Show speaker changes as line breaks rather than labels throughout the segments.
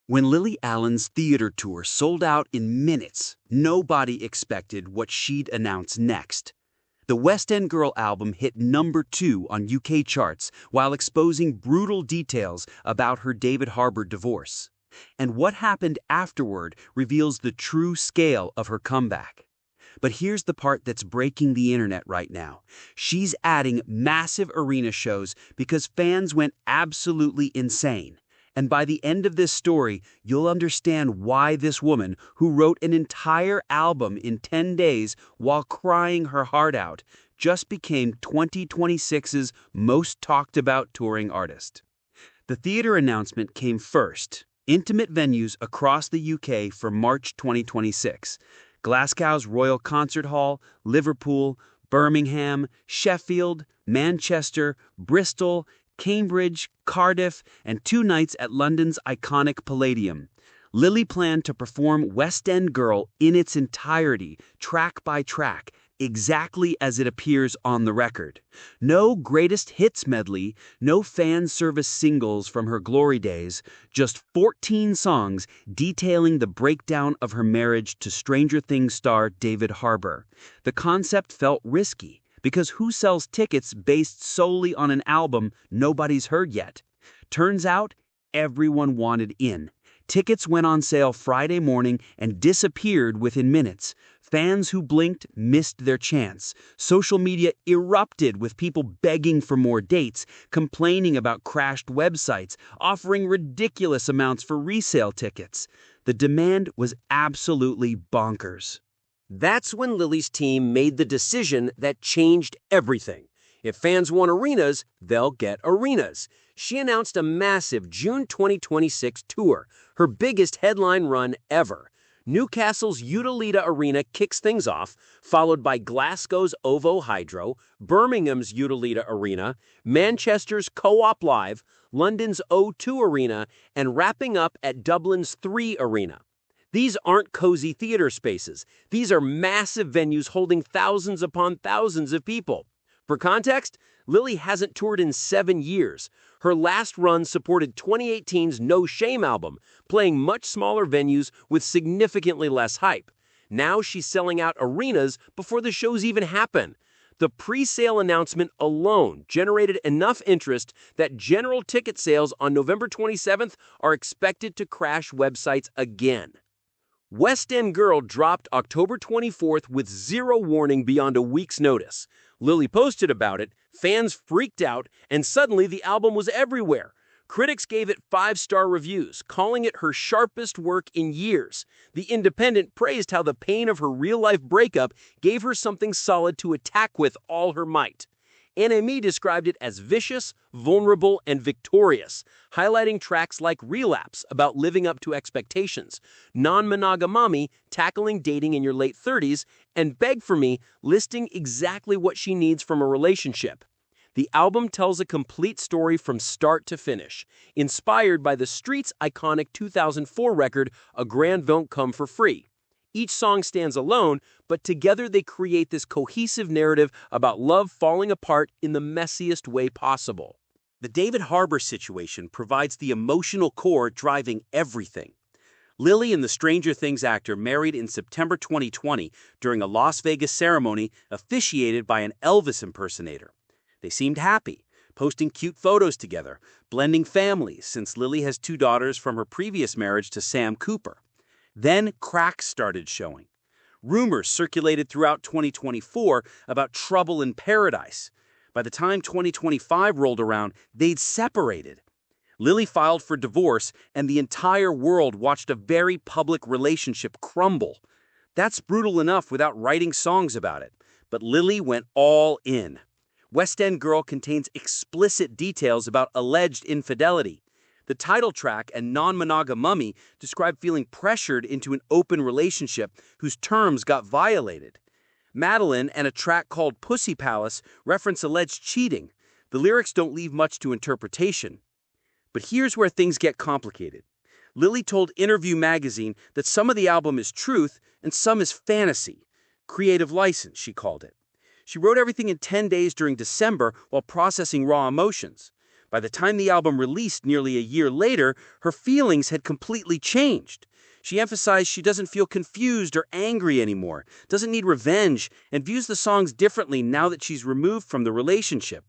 When Lily Allen's theater tour sold out in minutes, nobody expected what she'd announce next. The West End Girl album hit #2 on UK charts while exposing brutal details about her David Harbour divorce. And what happened afterward reveals the true scale of her comeback. But here's the part that's breaking the internet right now. She's adding massive arena shows because fans went absolutely insane. And by the end of this story, you'll understand why this woman, who wrote an entire album in 10 days while crying her heart out, just became 2026's most talked about touring artist. The theater announcement came first. Intimate venues across the UK for March 2026. Glasgow's Royal Concert Hall, Liverpool, Birmingham, Sheffield, Manchester, Bristol, Cambridge, Cardiff, and 2 nights at London's iconic Palladium. Lily planned to perform West End Girl in its entirety, track by track, exactly as it appears on the record. No greatest hits medley, no fan service singles from her glory days, just 14 songs detailing the breakdown of her marriage to Stranger Things star David Harbour. The concept felt risky, because who sells tickets based solely on an album nobody's heard yet? Turns out, everyone wanted in. Tickets went on sale Friday morning and disappeared within minutes. Fans who blinked missed their chance. Social media erupted with people begging for more dates, complaining about crashed websites, offering ridiculous amounts for resale tickets. The demand was absolutely bonkers.
That's when Lily's team made the decision that changed everything. If fans want arenas, they'll get arenas. She announced a massive June 2026 tour, her biggest headline run ever. Newcastle's Utilita Arena kicks things off, followed by Glasgow's OVO Hydro, Birmingham's Utilita Arena, Manchester's Co-op Live, London's O2 Arena, and wrapping up at Dublin's 3 Arena. These aren't cozy theater spaces. These are massive venues holding thousands upon thousands of people. For context, Lily hasn't toured in 7 years. Her last run supported 2018's No Shame album, playing much smaller venues with significantly less hype. Now she's selling out arenas before the shows even happen. The pre-sale announcement alone generated enough interest that general ticket sales on November 27th are expected to crash websites again. West End Girl dropped October 24th with zero warning beyond a week's notice. Lily posted about it, fans freaked out, and suddenly the album was everywhere. Critics gave it 5-star reviews, calling it her sharpest work in years. The Independent praised how the pain of her real-life breakup gave her something solid to attack with all her might. NME described it as vicious, vulnerable, and victorious, highlighting tracks like Relapse, about living up to expectations, Nonmonogamummy, tackling dating in your late 30s, and Beg For Me, listing exactly what she needs from a relationship. The album tells a complete story from start to finish, inspired by the Street's iconic 2004 record, A Grand Won't Come For Free. Each song stands alone, but together they create this cohesive narrative about love falling apart in the messiest way possible.
The David Harbour situation provides the emotional core driving everything. Lily and the Stranger Things actor married in September 2020 during a Las Vegas ceremony officiated by an Elvis impersonator. They seemed happy, posting cute photos together, blending families since Lily has 2 daughters from her previous marriage to Sam Cooper. Then cracks started showing. Rumors circulated throughout 2024 about trouble in paradise. By the time 2025 rolled around, they'd separated. Lily filed for divorce, and the entire world watched a very public relationship crumble. That's brutal enough without writing songs about it. But Lily went all in. West End Girl contains explicit details about alleged infidelity. The title track and Nonmonogamummy describe feeling pressured into an open relationship whose terms got violated. Madeline and a track called Pussy Palace reference alleged cheating. The lyrics don't leave much to interpretation. But here's where things get complicated. Lily told Interview magazine that some of the album is truth and some is fantasy. Creative license, she called it. She wrote everything in 10 days during December while processing raw emotions. By the time the album released nearly a year later, her feelings had completely changed. She emphasized she doesn't feel confused or angry anymore, doesn't need revenge, and views the songs differently now that she's removed from the relationship.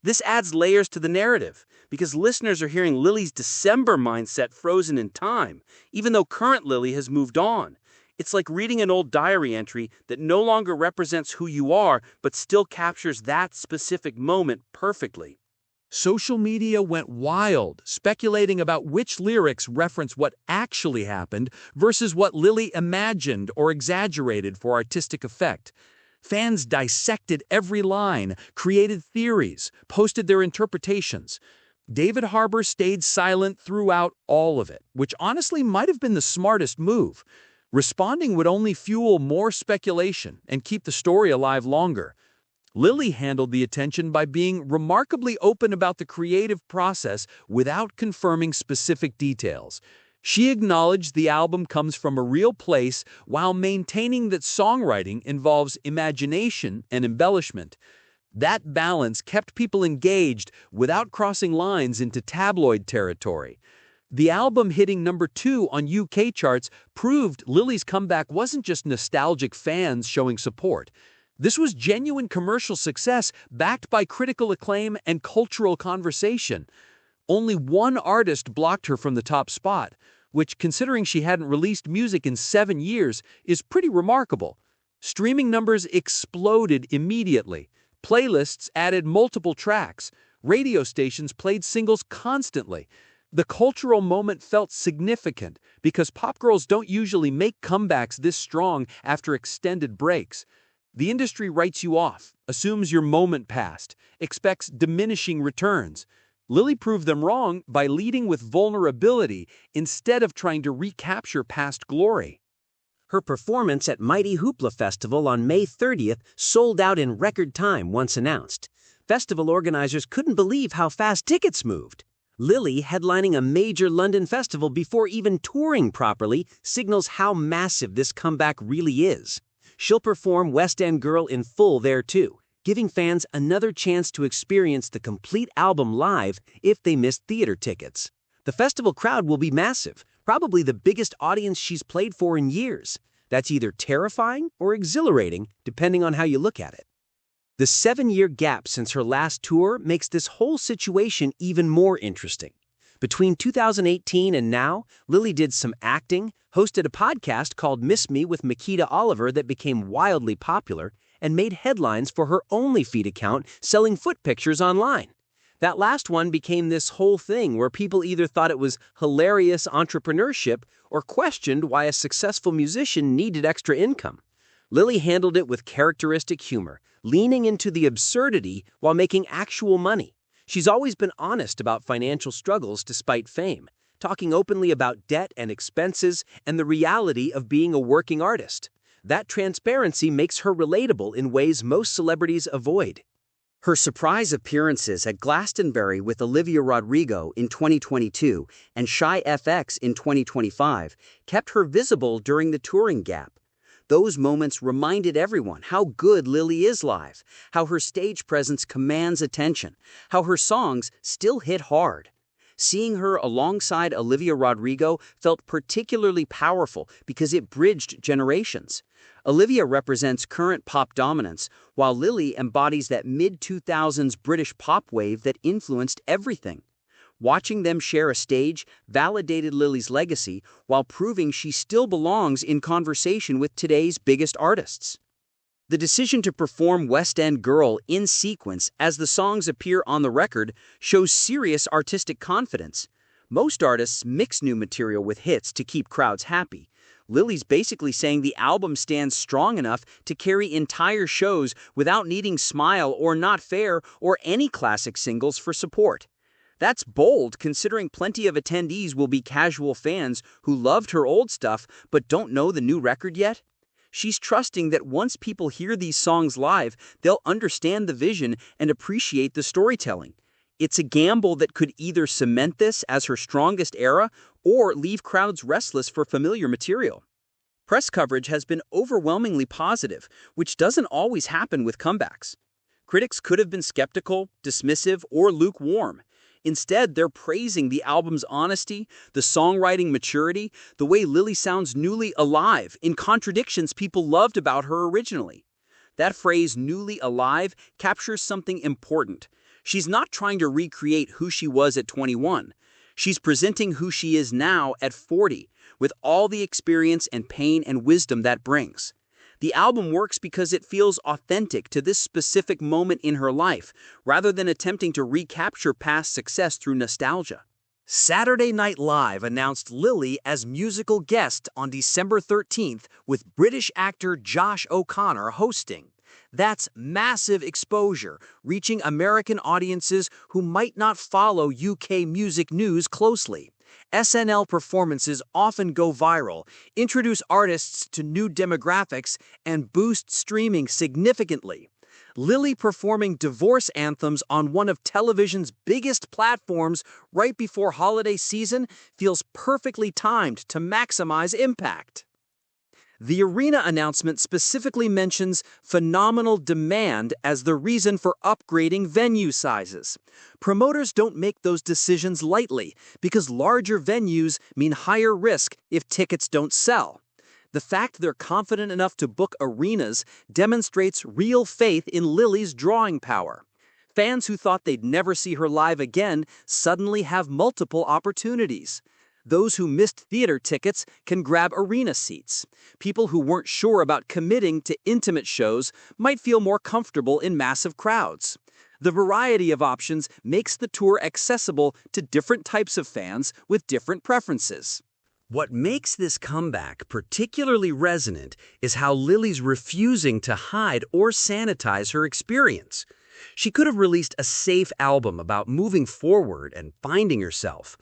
This adds layers to the narrative, because listeners are hearing Lily's December mindset frozen in time, even though current Lily has moved on. It's like reading an old diary entry that no longer represents who you are, but still captures that specific moment perfectly.
Social media went wild, speculating about which lyrics reference what actually happened versus what Lily imagined or exaggerated for artistic effect. Fans dissected every line, created theories, posted their interpretations. David Harbour stayed silent throughout all of it, which honestly might have been the smartest move. Responding would only fuel more speculation and keep the story alive longer. Lily handled the attention by being remarkably open about the creative process without confirming specific details. She acknowledged the album comes from a real place while maintaining that songwriting involves imagination and embellishment. That balance kept people engaged without crossing lines into tabloid territory. The album hitting #2 on UK charts proved Lily's comeback wasn't just nostalgic fans showing support. This was genuine commercial success backed by critical acclaim and cultural conversation. Only one artist blocked her from the top spot, which, considering she hadn't released music in 7 years, is pretty remarkable. Streaming numbers exploded immediately. Playlists added multiple tracks. Radio stations played singles constantly. The cultural moment felt significant because pop girls don't usually make comebacks this strong after extended breaks. The industry writes you off, assumes your moment passed, expects diminishing returns. Lily proved them wrong by leading with vulnerability instead of trying to recapture past glory.
Her performance at Mighty Hoopla Festival on May 30th sold out in record time once announced. Festival organizers couldn't believe how fast tickets moved. Lily headlining a major London festival before even touring properly signals how massive this comeback really is. She'll perform West End Girl in full there too, giving fans another chance to experience the complete album live if they missed theater tickets. The festival crowd will be massive, probably the biggest audience she's played for in years. That's either terrifying or exhilarating, depending on how you look at it. The 7-year gap since her last tour makes this whole situation even more interesting. Between 2018 and now, Lily did some acting, hosted a podcast called Miss Me with Makita Oliver that became wildly popular, and made headlines for her OnlyFeed account selling foot pictures online. That last one became this whole thing where people either thought it was hilarious entrepreneurship or questioned why a successful musician needed extra income. Lily handled it with characteristic humor, leaning into the absurdity while making actual money. She's always been honest about financial struggles despite fame, talking openly about debt and expenses and the reality of being a working artist. That transparency makes her relatable in ways most celebrities avoid.
Her surprise appearances at Glastonbury with Olivia Rodrigo in 2022 and Shy FX in 2025 kept her visible during the touring gap. Those moments reminded everyone how good Lily is live, how her stage presence commands attention, how her songs still hit hard. Seeing her alongside Olivia Rodrigo felt particularly powerful because it bridged generations. Olivia represents current pop dominance, while Lily embodies that mid-2000s British pop wave that influenced everything. Watching them share a stage validated Lily's legacy while proving she still belongs in conversation with today's biggest artists. The decision to perform West End Girl in sequence as the songs appear on the record shows serious artistic confidence. Most artists mix new material with hits to keep crowds happy. Lily's basically saying the album stands strong enough to carry entire shows without needing Smile or Not Fair or any classic singles for support. That's bold considering plenty of attendees will be casual fans who loved her old stuff but don't know the new record yet. She's trusting that once people hear these songs live, they'll understand the vision and appreciate the storytelling. It's a gamble that could either cement this as her strongest era or leave crowds restless for familiar material. Press coverage has been overwhelmingly positive, which doesn't always happen with comebacks. Critics could have been skeptical, dismissive, or lukewarm. Instead, they're praising the album's honesty, the songwriting maturity, the way Lily sounds newly alive, in contradictions people loved about her originally. That phrase, newly alive, captures something important. She's not trying to recreate who she was at 21. She's presenting who she is now at 40, with all the experience and pain and wisdom that brings. The album works because it feels authentic to this specific moment in her life, rather than attempting to recapture past success through nostalgia.
Saturday Night Live announced Lily as musical guest on December 13th with British actor Josh O'Connor hosting. That's massive exposure, reaching American audiences who might not follow UK music news closely. SNL performances often go viral, introduce artists to new demographics, and boost streaming significantly. Lily performing divorce anthems on one of television's biggest platforms right before holiday season feels perfectly timed to maximize impact. The arena announcement specifically mentions phenomenal demand as the reason for upgrading venue sizes. Promoters don't make those decisions lightly because larger venues mean higher risk if tickets don't sell. The fact they're confident enough to book arenas demonstrates real faith in Lily's drawing power. Fans who thought they'd never see her live again suddenly have multiple opportunities. Those who missed theater tickets can grab arena seats. People who weren't sure about committing to intimate shows might feel more comfortable in massive crowds. The variety of options makes the tour accessible to different types of fans with different preferences.
What makes this comeback particularly resonant is how Lily's refusing to hide or sanitize her experience. She could have released a safe album about moving forward and finding herself.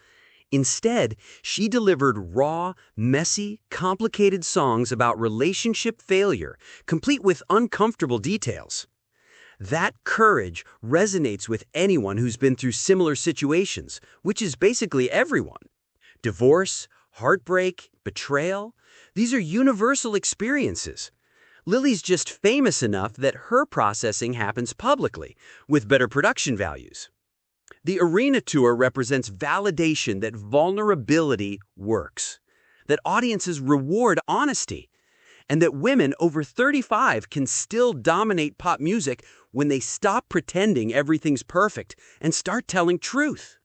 Instead, she delivered raw, messy, complicated songs about relationship failure, complete with uncomfortable details. That courage resonates with anyone who's been through similar situations, which is basically everyone. Divorce, heartbreak, betrayal, these are universal experiences. Lily's just famous enough that her processing happens publicly, with better production values. The arena tour represents validation that vulnerability works, that audiences reward honesty, and that women over 35 can still dominate pop music when they stop pretending everything's perfect and start telling truth.